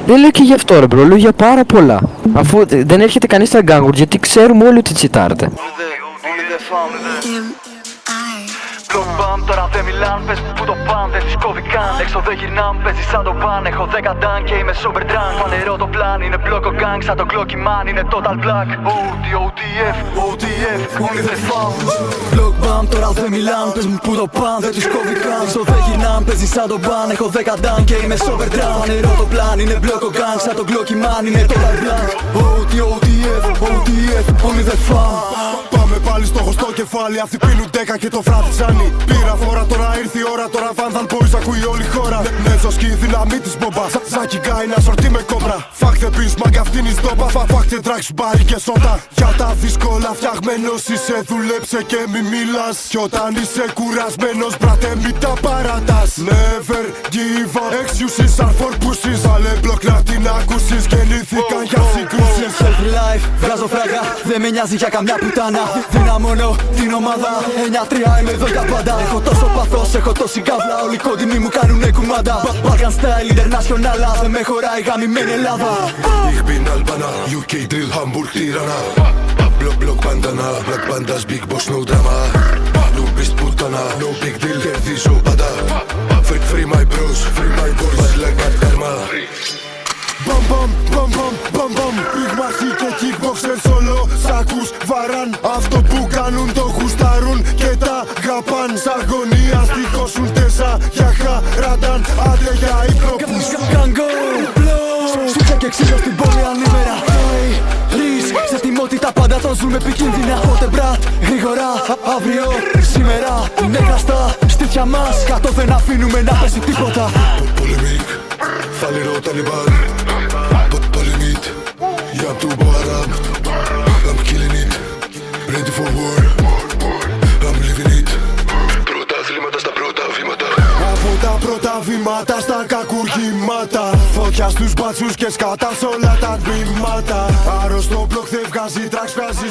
Δεν λέω και γι' αυτό ρε μπρο, λέω για πάρα πολλά. Αφού δεν έρχεται κανείς στα γκάγκουρ, γιατί ξέρουμε όλοι ότι τσιτάρετε. Μπαμ, τώρα δεν μιλάν, πες που το παν, δεν τις κόβει καν. Έξω δεν γυρνάμ, παίζει σαν το παν. Έχω 10 ντάν και είμαι sober drunk. Φανερό το πλάν, είναι μπλοκο gang. Σαν το Glocky man, είναι total black. OTF, OTF, only the fun. Block bam, τώρα δεν μιλάν, πες μου που το παν, δεν τους κόβει καν. Έξω δεν γυρνάμ, παίζει σαν το παν. Έχω 10 ντάν και είμαι sober drunk. Φανερό το πλάν, είναι μπλοκο gang. Σαν το Glocky man, είναι total black. OTF, OTF, only the fun. Πάμε πάλι στο χωστό κεφάλι, αυτοί πίνουν 10 και το βράδυ ψάνει. Πήρα φορά, τώρα ήρθε η ώρα, τώρα Van Boys ακούει όλη η χώρα. Ναι, ζοσκή η δύναμή της μπομπά, Ζάκι γκάι να σορτί με κόμπρα. Fuck the beast, μάγκα αυτήν η στόπα, fuck the drugs, μπάρι και σότα. Για τα δύσκολα φτιαγμένος είσαι, δουλέψε και μη μιλάς. Κι όταν είσαι κουρασμένος, μπράτε μη τα παρατάς. Never give up, excuses are for pussies. Βάλε μπλοκ να την ακούσεις, γεννήθηκαν για συγκρούσεις. Self-life, βγάζω φράγκα, δεν με νοιάζει για καμιά πουτάνα. Δυναμώνω την ομάδα, 9-3 είμαι εδώ για πάντα. Έχω τόσο παθός, έχω τόση καύλα, όλοι κοντινοί μου κάνουνε κουμάντα. Balkan style, international, δεν με χωράει γαμημένη Ελλάδα. Ich bin Albaner, UK drill, Hamburg, Tirana. Block bandana, black bandas, big boss, no drama. Du bist putana, no big deal, κερδίζω πάντα. Free my bros, free my boys, bad like bad karma. Bam bam, bam bam, bam bam. Big μαχή και kickboxer solo. Σ' βαράν, αυτό που κάνουν το γουστάρουν και τα γαπάν. Σ' αγωνία στοιχώσουν τέσα για χαράταν. Άντε για ύπνοπους. Γκάγκο, σούτσα και ξύλο στην πόλη ανήμερα. Λύς, σε ετοιμότητα πάντα τον ζούμε επικίνδυνα. Πότε μπρατ, γρήγορα, αύριο, σήμερα. Είναι γραστά, στήθια μας. Κάτω δεν αφήνουμε να πέσει τίποτα. Πολεμικ, φαλερό Ταλιμπάν. Πολεμίτ, για του Μποαράμ. I'm killing it, ready for war. I'm living it. Πρώτα αθλήματα στα πρώτα βήματα. Από τα πρώτα βήματα στα κακουργήματα. Φωτιά στους μπάτσους και σκάτα σ' όλα τα τμήματα. Άρρωστο μπλοκ δεν βγάζει τραξ, βγάζει